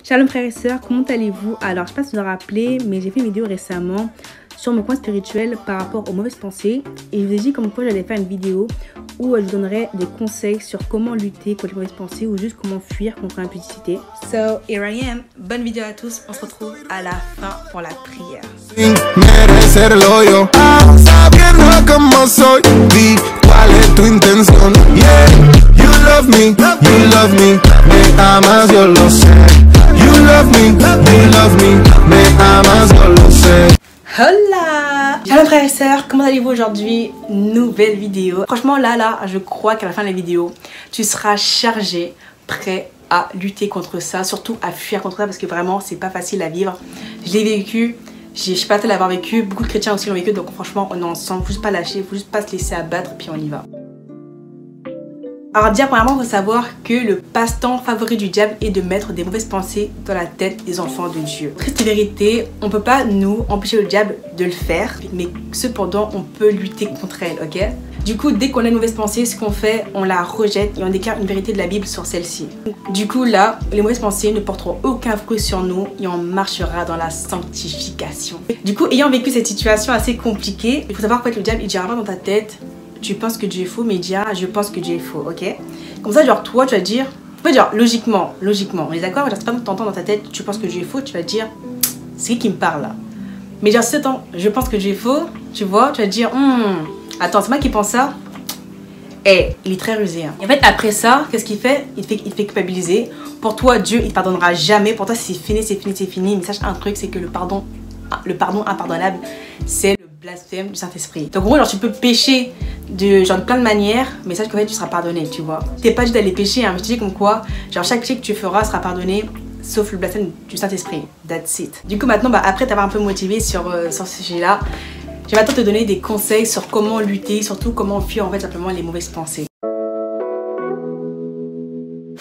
Shalom frères et sœurs, comment allez-vous? Alors je sais pas si vous vous rappelez, mais j'ai fait une vidéo récemment sur mon coin spirituel par rapport aux mauvaises pensées. Et je vous ai dit comme quoi j'allais faire une vidéo où je vous donnerai des conseils sur comment lutter contre les mauvaises pensées ou juste comment fuir contre l'impudicité. So here I am, bonne vidéo à tous, on se retrouve à la fin pour la prière. You love me, me amas, yo lo sé. You love me, me amas, yo lo sé. Hola! Shalom frères et sœurs, comment allez-vous aujourd'hui? Nouvelle vidéo. Franchement là, je crois qu'à la fin de la vidéo, tu seras chargé, prêt à lutter contre ça, surtout à fuir contre ça parce que vraiment c'est pas facile à vivre. Je l'ai vécu, je suis pas telle à l'avoir vécu, beaucoup de chrétiens aussi l'ont vécu, donc franchement on est ensemble, faut juste pas lâcher, faut juste pas se laisser abattre, puis on y va. Alors déjà premièrement, il faut savoir que le passe-temps favori du diable est de mettre des mauvaises pensées dans la tête des enfants de Dieu. Triste vérité, on peut pas nous empêcher le diable de le faire, mais cependant on peut lutter contre elle, ok? Du coup, dès qu'on a une mauvaise pensée, ce qu'on fait, on la rejette et on déclare une vérité de la Bible sur celle-ci. Du coup là, les mauvaises pensées ne porteront aucun fruit sur nous et on marchera dans la sanctification. Du coup, ayant vécu cette situation assez compliquée, il faut savoir que le diable il dira pas dans ta tête tu penses que Dieu est faux, mais il dira je pense que Dieu est faux, ok? Comme ça, genre toi, tu vas dire, tu peux dire logiquement, on est d'accord? Genre, c'est pas que tu entends dans ta tête, tu penses que Dieu est faux, tu vas dire, c'est qui me parle là? Mais genre, si tu entends, je pense que Dieu est faux, tu vois, tu vas dire, attends, c'est moi qui pense ça? Eh, il est très rusé. Hein. Et en fait, après ça, qu'est-ce qu'il fait? Il te fait culpabiliser. Pour toi, Dieu, il te pardonnera jamais. Pour toi, c'est fini, c'est fini, c'est fini. Mais sache un truc, c'est que le pardon impardonnable, c'est le blasphème du Saint-Esprit. Donc en gros, genre tu peux pécher de plein de manières, mais sache qu'en fait tu seras pardonné, tu vois. T'es pas dit d'aller pécher, hein, mais je te dis comme quoi, genre chaque péché que tu feras sera pardonné, sauf le blasphème du Saint-Esprit. That's it. Du coup maintenant, après t'avoir un peu motivé sur ce sujet-là, je vais maintenant te donner des conseils sur comment lutter, surtout comment fuir en fait simplement les mauvaises pensées.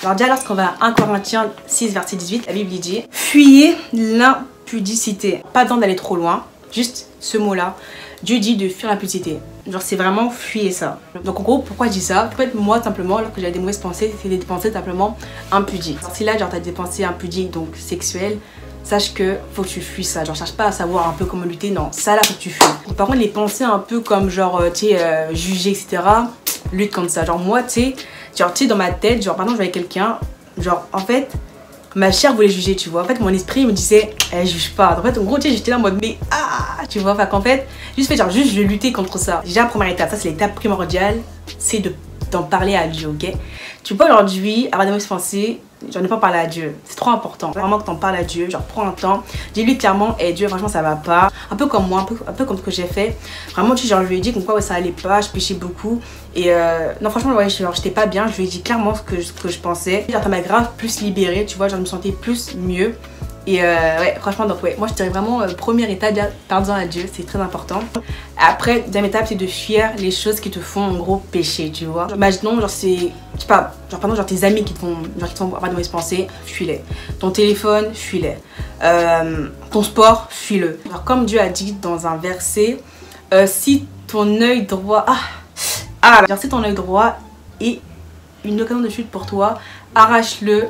Alors déjà lorsqu'on va à 1 Corinthiens 6 verset 18, la Bible dit « Fuyez l'impudicité ». Pas besoin d'aller trop loin, juste ce mot-là. Dieu dit de fuir l'impudicité. Genre c'est vraiment fuir ça. Donc en gros, pourquoi je dis ça? Peut-être moi simplement, lorsque j'ai des mauvaises pensées, c'est des pensées simplement impudiques. Alors, si là genre t'as des pensées impudiques, donc sexuelles, sache que faut que tu fuis ça. Genre cherche pas à savoir un peu comment lutter, non, ça là faut que tu fuis. Par contre les pensées un peu comme genre tu sais juger etc, lutte contre ça. Genre moi tu sais dans ma tête, genre par exemple je voyais quelqu'un, genre en fait ma chair voulait juger, tu vois. En fait, mon esprit me disait, juge pas. En fait, en gros, tu sais, j'étais là en mode, mais tu vois. Enfin, qu'en fait, juste je vais lutter contre ça. Déjà, la première étape, ça c'est l'étape primordiale, c'est d'en parler à Dieu, ok? Tu peux aujourd'hui avoir des mauvaises pensées, j'en ai pas parlé à Dieu. C'est trop important. Vraiment que t'en parles à Dieu, genre prends un temps, dis-lui clairement, Dieu, franchement, ça va pas. Un peu comme moi, un peu comme ce que j'ai fait. Vraiment, tu sais, genre, je lui ai dit comme quoi ouais, ça allait pas, je péchais beaucoup. Et non, franchement, ouais, j'étais pas bien. Je lui ai dit clairement ce que je pensais. Genre, ça m'a grave plus libérée, tu vois, genre, je me sentais plus mieux. Et ouais, franchement, donc ouais, moi je dirais vraiment première étape, pardon à Dieu, c'est très important. Après, deuxième étape, c'est de fuir les choses qui te font en gros pécher, tu vois. Imaginons, genre c'est, je sais pas, genre pardon, genre tes amis qui te font avoir de mauvaises pensées, fuis-les. Ton téléphone, fuis-les. Ton sport, fuis-le. Alors comme Dieu a dit dans un verset, si ton œil droit, genre si ton œil droit est une occasion de chute pour toi, arrache-le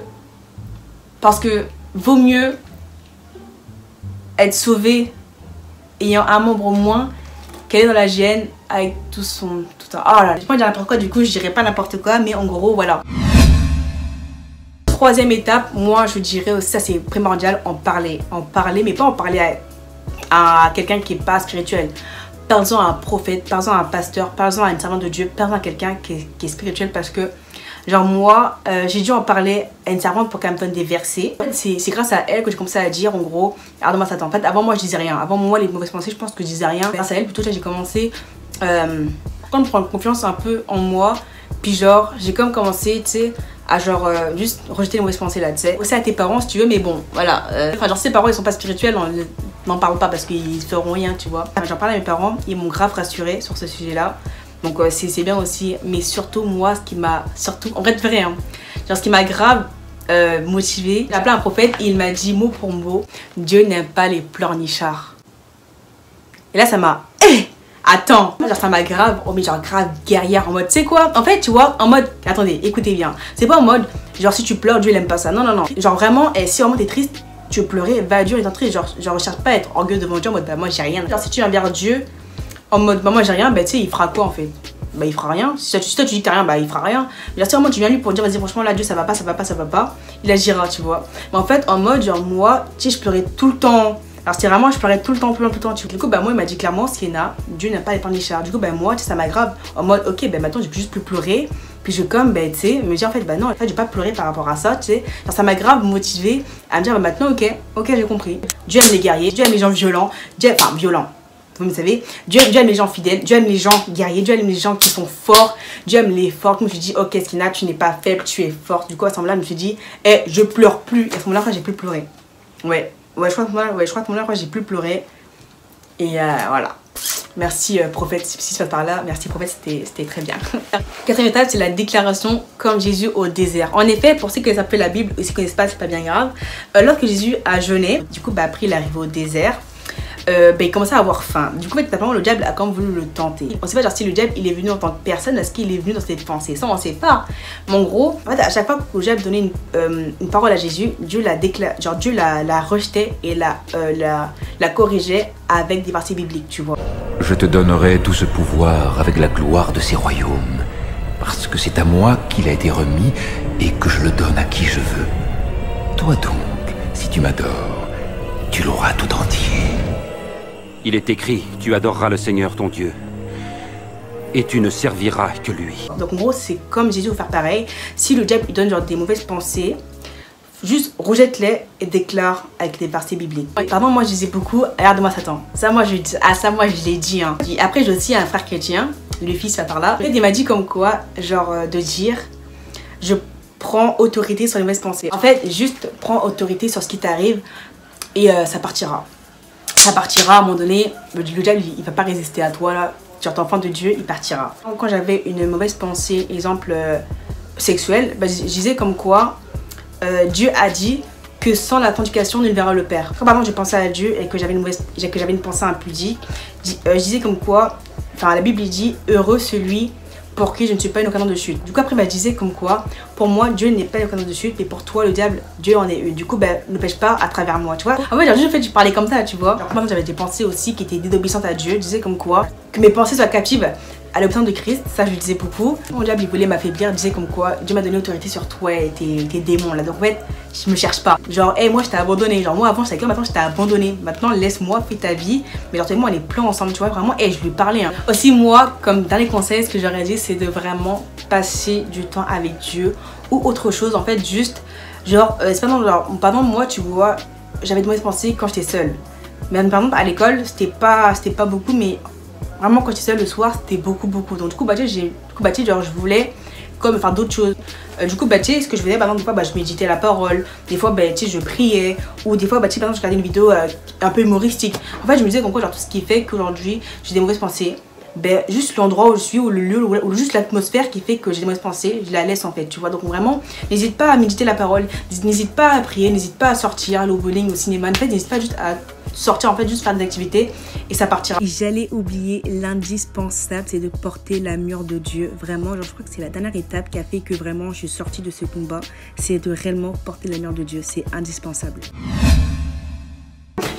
parce que vaut mieux être sauvé ayant un membre au moins qu'elle est dans la gêne avec tout un... Oh là, je peux pas dire n'importe quoi, du coup je dirais pas n'importe quoi, mais en gros voilà. Troisième étape, moi je dirais aussi, ça c'est primordial, en parler, mais pas en parler à quelqu'un qui est pas spirituel. Parlons à un prophète, parlons à un pasteur, parlons à une servante de Dieu, parlons à quelqu'un qui est spirituel parce que genre moi, j'ai dû en parler à une servante pour qu'elle me donne des versets. En fait, c'est grâce à elle que j'ai commencé à dire en gros, pardon Satan. En fait, avant moi je disais rien. Avant moi les mauvaises pensées, je pense que je disais rien. Grâce à elle, plutôt j'ai commencé à prendre confiance un peu en moi. Puis genre, j'ai comme commencé, tu sais, à genre juste rejeter les mauvaises pensées là, tu sais. Aussi à tes parents si tu veux, mais bon, voilà. Enfin genre si tes parents ils sont pas spirituels, on n'en parle pas parce qu'ils feront rien, tu vois. J'en parle à mes parents, ils m'ont grave rassurée sur ce sujet-là. Donc c'est bien aussi, mais surtout moi, ce qui m'a, en vrai de vrai, hein, genre ce qui m'a grave motivée, j'ai appelé un prophète et il m'a dit mot pour mot, Dieu n'aime pas les pleurnichards. Et là ça m'a Attends, genre ça m'a grave, oh mais genre grave guerrière en mode, tu sais quoi? En fait, tu vois, en mode, attendez, écoutez bien. C'est pas en mode, genre si tu pleures, Dieu il aime pas ça. Non, non, non. Genre vraiment, si vraiment t'es triste, tu veux pleurer, va à Dieu et t'es triste. Genre cherche pas à être orgueilleux devant Dieu en mode, bah moi j'ai rien. Genre si tu viens vers Dieu en mode, bah moi j'ai rien, bah tu sais, il fera quoi en fait? Bah il fera rien. Si toi tu dis que t'as rien, bah il fera rien. Genre si vraiment tu viens lui pour dire, vas-y franchement là Dieu ça va pas, ça va pas, ça va pas, il agira, tu vois. Mais en fait, en mode, genre moi, tu sais, je pleurais tout le temps. Alors c'était vraiment, je pleurais tout le temps. Du coup, bah moi il m'a dit clairement, Sienna, Dieu n'a pas les pleurnichards. Du coup, bah moi, tu sais, ça m'aggrave. En mode, ok, bah maintenant, j'ai juste plus pleurer. Puis je comme, bah tu sais, me dire en fait, bah non, en fait, je vais pas pleurer par rapport à ça, tu sais. Genre ça m'a grave motivée à me dire, bah maintenant, ok, j'ai compris. Dieu aime les guerriers, Dieu aime les gens violents, enfin violents. Vous me savez, Dieu aime les gens fidèles, Dieu aime les gens guerriers, Dieu aime les gens qui sont forts, Dieu aime les forts. Je me suis dit, ok, Sienna, tu n'es pas faible, tu es forte. Du coup, à ce moment-là, je me suis dit, je pleure plus. Et à ce moment-là, j'ai plus pleuré. Ouais, je crois que moi, j'ai plus pleuré. Et voilà. Merci prophète, si tu passes par là, merci prophète, c'était très bien. Quatrième étape, c'est la déclaration comme Jésus au désert. En effet, pour ceux qui connaissent la Bible ou ceux qui ne connaissent pas, c'est pas bien grave. Lorsque Jésus a jeûné, du coup, bah, après il est arrivé au désert. Il commençait à avoir faim. Du coup, le diable a quand même voulu le tenter. On sait pas genre si le diable il est venu en tant que personne, est-ce qu'il est venu dans cette pensée? Ça, on sait pas. Mais en gros, en fait, à chaque fois que le diable donnait une parole à Jésus, Dieu la rejetait et la corrigeait avec des versets bibliques, tu vois. Je te donnerai tout ce pouvoir avec la gloire de ces royaumes, parce que c'est à moi qu'il a été remis et que je le donne à qui je veux. Toi donc, si tu m'adores, tu l'auras tout entier. Il est écrit, tu adoreras le Seigneur ton Dieu, et tu ne serviras que lui. Donc en gros, c'est comme Jésus veut faire pareil. Si le diable lui donne genre des mauvaises pensées, juste rejette-les et déclare avec des versets bibliques. Pardon, moi je disais beaucoup, regarde-moi Satan. Ça moi je l'ai dit. Hein. Après j'ai aussi un frère chrétien, le fils va par là. Il m'a dit comme quoi, genre de dire, je prends autorité sur les mauvaises pensées. En fait, juste prends autorité sur ce qui t'arrive et ça partira. Ça partira à un moment donné, le diable il va pas résister à toi là, genre t'es enfant de Dieu, il partira. Quand j'avais une mauvaise pensée, exemple sexuelle, bah, je disais comme quoi Dieu a dit que sans la fornication nul verra le Père. Quand par exemple je pensais à Dieu et que j'avais une pensée impudique, je disais comme quoi, enfin la Bible dit heureux celui pour qui je ne suis pas une occasion de chute. Du coup après je disais comme quoi pour moi Dieu n'est pas une occasion de chute, mais pour toi le diable Dieu en est une. Du coup ne pêche pas à travers moi, tu vois. En fait genre, je parlais comme ça, tu vois. Moi j'avais des pensées aussi qui étaient désobéissantes à Dieu. Je disais comme quoi que mes pensées soient captives à l'obéissance de Christ, ça je le disais beaucoup. Mon diable il voulait m'affaiblir, disait comme quoi Dieu m'a donné autorité sur toi et tes démons là. Donc en fait je me cherche pas. Genre moi je t'ai abandonné. Genre moi avant j'étais avec toi, maintenant je t'ai abandonné. Maintenant laisse-moi, fais ta vie. Mais genre tellement on est plein ensemble, tu vois. Vraiment je lui parlais. Hein. Aussi moi comme dernier conseil ce que j'aurais dit c'est de vraiment passer du temps avec Dieu ou autre chose. En fait juste genre c'est pas non genre pardon moi tu vois j'avais de mauvaises pensées quand j'étais seule. Mais par exemple à l'école c'était pas beaucoup mais vraiment quand j'étais seule le soir c'était beaucoup. Donc du coup genre je voulais comme faire d'autres choses. Du coup ce que je faisais par exemple des fois je méditais la parole, des fois je priais ou des fois par exemple je regardais une vidéo un peu humoristique. En fait je me disais comme quoi genre tout ce qui fait qu'aujourd'hui j'ai des mauvaises pensées, juste l'endroit où je suis ou le lieu ou juste l'atmosphère qui fait que j'ai des mauvaises pensées, je la laisse en fait, tu vois. Donc vraiment n'hésite pas à méditer la parole, n'hésite pas à prier, n'hésite pas à sortir, aller au bowling, au cinéma, en fait n'hésite pas juste à sortir, en fait juste faire des activités et ça partira. J'allais oublier l'indispensable, c'est de porter la mûre de Dieu. Vraiment, genre, je crois que c'est la dernière étape qui a fait que vraiment je suis sortie de ce combat, c'est de réellement porter la mûre de Dieu, c'est indispensable.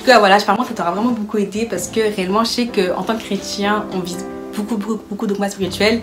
Voilà, j'espère que ça t'aura vraiment beaucoup aidé parce que réellement je sais qu'en tant que chrétien on vit beaucoup de combats spirituels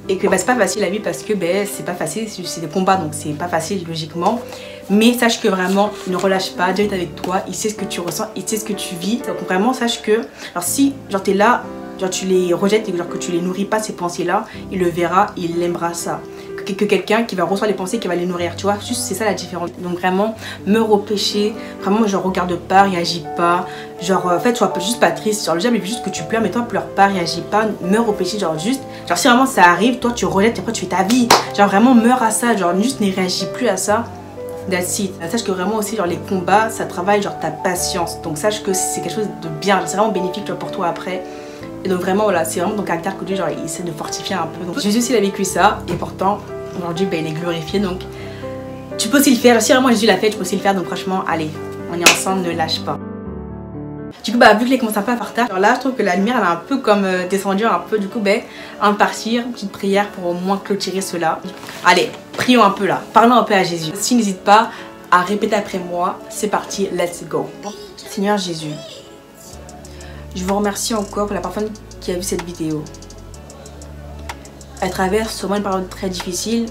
et que c'est pas facile la vie parce que c'est pas facile, c'est des combats donc c'est pas facile logiquement. Mais sache que vraiment ne relâche pas, Dieu est avec toi, il sait ce que tu ressens, il sait ce que tu vis. Donc vraiment sache que alors si genre t'es là, genre tu les rejettes et genre que tu les nourris pas ces pensées là, il le verra, il aimera ça. Que quelqu'un qui va recevoir les pensées qui va les nourrir, tu vois, juste c'est ça la différence. Donc vraiment meurs au péché, vraiment genre regarde pas, réagis pas, genre en fait sois juste pas triste, genre le diable il veut juste que tu pleures mais toi pleure pas, réagis pas, meurs au péché, genre juste genre si vraiment ça arrive, toi tu rejettes et après tu fais ta vie, genre vraiment meurs à ça, genre juste ne réagis plus à ça. That's it. Sache que vraiment aussi genre les combats ça travaille genre ta patience, donc sache que c'est quelque chose de bien, c'est vraiment bénéfique genre, pour toi après. Et donc vraiment voilà, c'est vraiment ton caractère que Dieu genre il essaie de fortifier un peu. Donc Jésus aussi il a vécu ça et pourtant aujourd'hui il est glorifié, donc tu peux aussi le faire. Si vraiment Jésus l'a fait, tu peux aussi le faire. Donc franchement allez, on est ensemble, ne lâche pas. Du coup, bah, vu que les commence un peu à partir, alors là, je trouve que la lumière, elle a un peu comme descendu un peu. Du coup, ben, avant de partir, petite prière pour au moins clôturer cela. Allez, prions un peu là. Parlons un peu à Jésus. Si n'hésite pas à répéter après moi. C'est parti, let's go. Seigneur Jésus, je vous remercie encore pour la personne qui a vu cette vidéo. Elle traverse sûrement une période très difficile,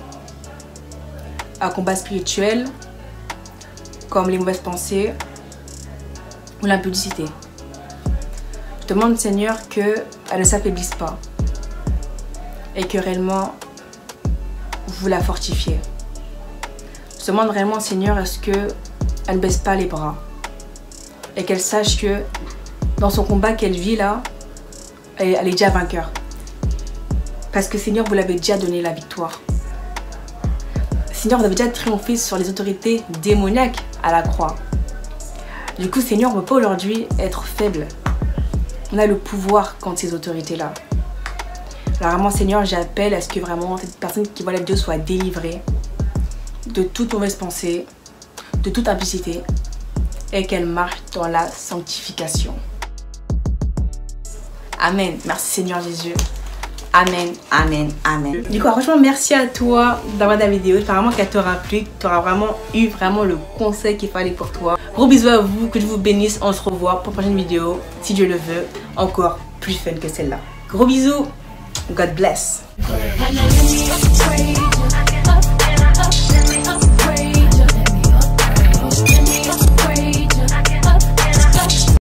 un combat spirituel, comme les mauvaises pensées ou l'impudicité. Je demande, Seigneur, qu'elle ne s'affaiblisse pas et que réellement vous la fortifiez. Je demande réellement, Seigneur, à ce qu'elle ne baisse pas les bras et qu'elle sache que dans son combat qu'elle vit là, elle est déjà vainqueur. Parce que, Seigneur, vous l'avez déjà donné la victoire. Seigneur, vous avez déjà triomphé sur les autorités démoniaques à la croix. Du coup, Seigneur, on ne peut pas aujourd'hui être faible. On a le pouvoir contre ces autorités-là. Alors vraiment, Seigneur, j'appelle à ce que vraiment cette personne qui voit la vidéo soit délivrée de toute mauvaise pensée, de toute impudicité, et qu'elle marche dans la sanctification. Amen. Merci Seigneur Jésus. Amen, amen, amen. Du coup, franchement, merci à toi d'avoir ta vidéo. J'espère vraiment qu'elle t'aura plu, que tu auras vraiment eu le conseil qu'il fallait pour toi. Gros bisous à vous, que Dieu vous bénisse. On se revoit pour une prochaine vidéo, si Dieu le veut, encore plus fun que celle-là. Gros bisous. God bless.